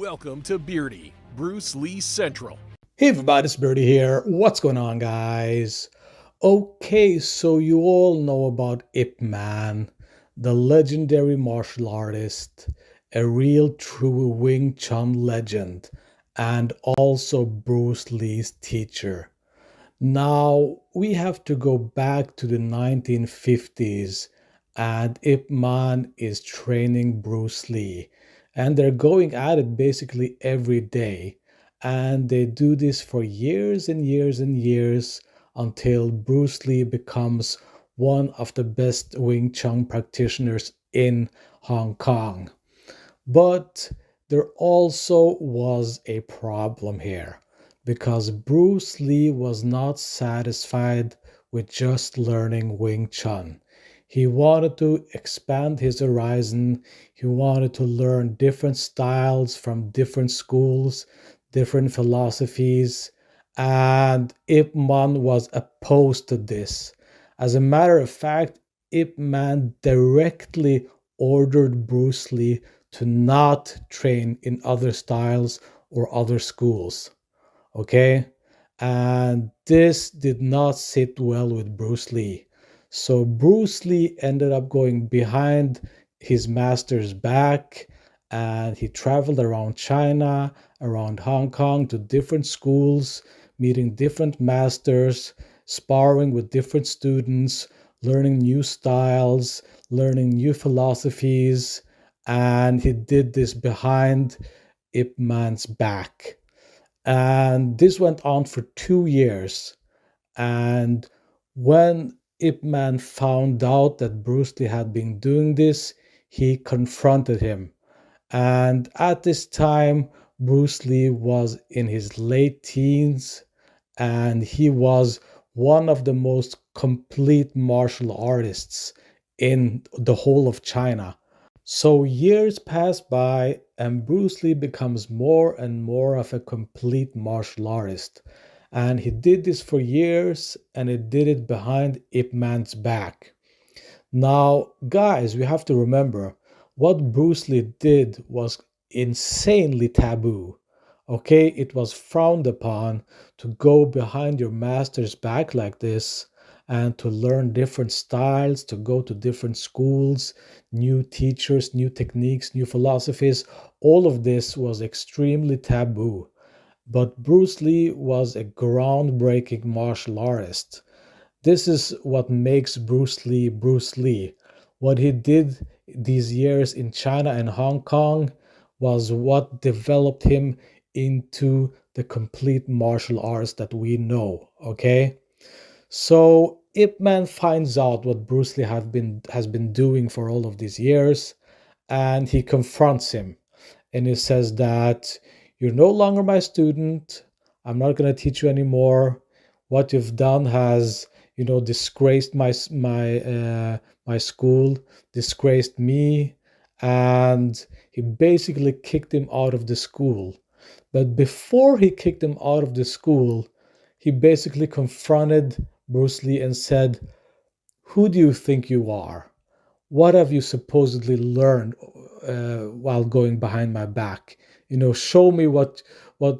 Welcome to Beardy, Bruce Lee Central. Hey everybody, it's Birdie here. What's going on, guys? Okay, so you all know about Ip Man, the legendary martial artist, a real true Wing Chun legend, and also Bruce Lee's teacher. Now, we have to go back to the 1950s, and Ip Man is training Bruce Lee, and they're going at it basically every day. And they do this for years and years and years until Bruce Lee becomes one of the best Wing Chun practitioners in Hong Kong. But there also was a problem here because Bruce Lee was not satisfied with just learning Wing Chun. He wanted to expand his horizon. He wanted to learn different styles from different schools, different philosophies, and Ip Man was opposed to this. As a matter of fact, Ip Man directly ordered Bruce Lee to not train in other styles or other schools. Okay? And this did not sit well with Bruce Lee. So Bruce Lee ended up going behind his master's back and he traveled around China, around Hong Kong to different schools, meeting different masters, sparring with different students, learning new styles, learning new philosophies, and he did this behind Ip Man's back. And this went on for 2 years. And when Ip Man found out that Bruce Lee had been doing this, he confronted him. And at this time, Bruce Lee was in his late teens and he was one of the most complete martial artists in the whole of China. So years pass by, and Bruce Lee becomes more and more of a complete martial artist. And he did this for years, and he did it behind Ip Man's back. Now, guys, we have to remember what Bruce Lee did was insanely taboo. Okay, it was frowned upon to go behind your master's back like this and to learn different styles, to go to different schools, new teachers, new techniques, new philosophies. All of this was extremely taboo. But Bruce Lee was a groundbreaking martial artist. This is what makes Bruce Lee Bruce Lee. What he did these years in China and Hong Kong was what developed him into the complete martial arts that we know, okay? So Ip Man finds out what Bruce Lee has been doing for all of these years, and he confronts him. And he says that you're no longer my student. I'm not going to teach you anymore. What you've done has, disgraced my school, disgraced me, and he basically kicked him out of the school. But before he kicked him out of the school, he basically confronted Bruce Lee and said, "Who do you think you are? What have you supposedly learned while going behind my back? Show me what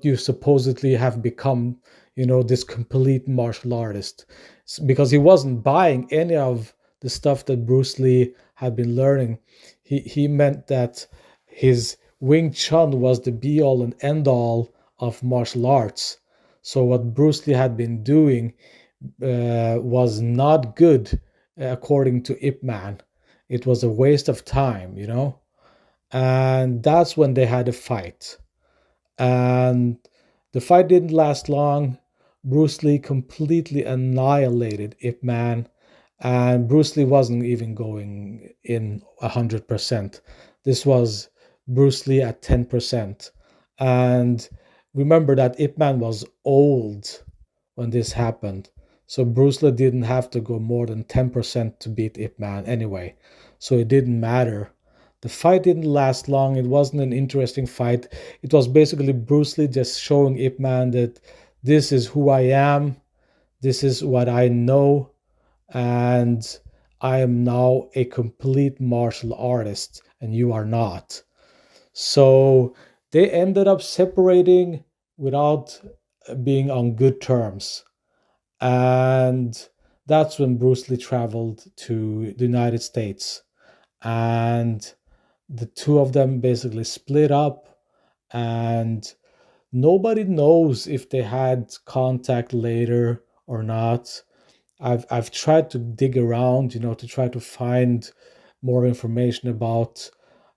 you supposedly have become. This complete martial artist." Because he wasn't buying any of the stuff that Bruce Lee had been learning. He meant that his Wing Chun was the be all and end all of martial arts. So what Bruce Lee had been doing was not good, according to Ip Man. It was a waste of time. And that's when they had a fight. And the fight didn't last long. Bruce Lee completely annihilated Ip Man, and Bruce Lee wasn't even going in 100%. This was Bruce Lee at 10%. And remember that Ip Man was old when this happened. So Bruce Lee didn't have to go more than 10% to beat Ip Man anyway. So it didn't matter. The fight didn't last long. It wasn't an interesting fight. It was basically Bruce Lee just showing Ip Man that this is who I am, this is what I know, and I am now a complete martial artist, and you are not. So they ended up separating without being on good terms. And that's when Bruce Lee traveled to the United States. And the two of them basically split up, and nobody knows if they had contact later or not. I've tried to dig around, to try to find more information about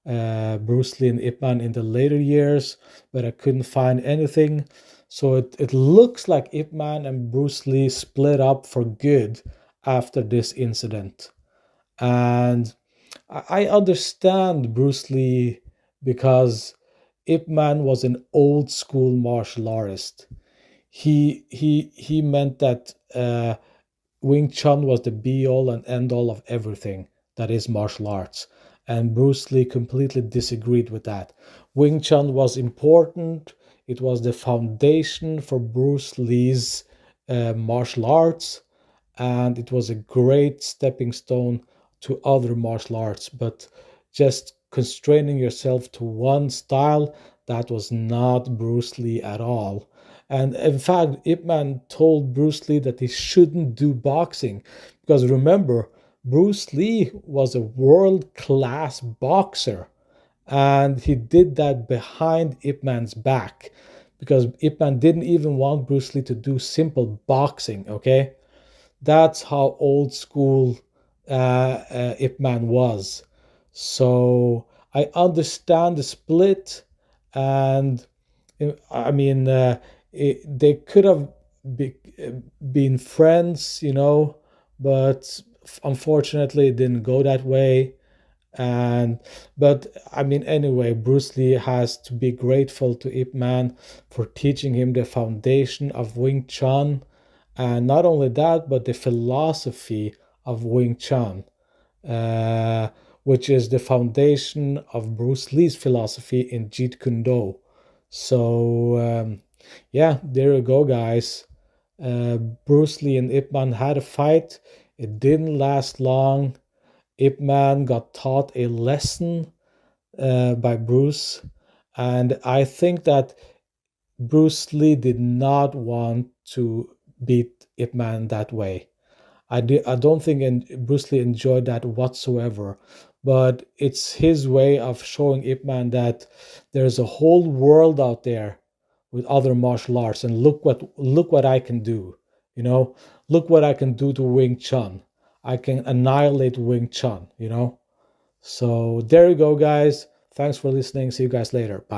Bruce Lee and Ip Man in the later years, but I couldn't find anything. So it looks like Ip Man and Bruce Lee split up for good after this incident. And I understand Bruce Lee because Ip Man was an old school martial artist. He meant that Wing Chun was the be all and end all of everything that is martial arts. And Bruce Lee completely disagreed with that. Wing Chun was important, it was the foundation for Bruce Lee's martial arts, and it was a great stepping stone to other martial arts. But just constraining yourself to one style, that was not Bruce Lee at all. And in fact, Ip Man told Bruce Lee that he shouldn't do boxing because remember, Bruce Lee was a world class boxer, and he did that behind Ip Man's back because Ip Man didn't even want Bruce Lee to do simple boxing, okay? That's how old school Ip Man was. So I understand the split, and I mean, they could have be, been friends, but unfortunately, it didn't go that way. And but I mean, anyway, Bruce Lee has to be grateful to Ip Man for teaching him the foundation of Wing Chun, and not only that, but the philosophy of Wing Chun, uh, which is the foundation of Bruce Lee's philosophy in Jeet Kune Do. So yeah, there you go, guys. Bruce Lee and Ip Man had a fight. It didn't last long. Ip Man got taught a lesson by Bruce, and I think that Bruce Lee did not want to beat Ip Man that way. I don't think Bruce Lee enjoyed that whatsoever. But it's his way of showing Ip Man that there's a whole world out there with other martial arts, and look what I can do. Look what I can do to Wing Chun. I can annihilate Wing Chun. So there you go, guys. Thanks for listening. See you guys later. Bye.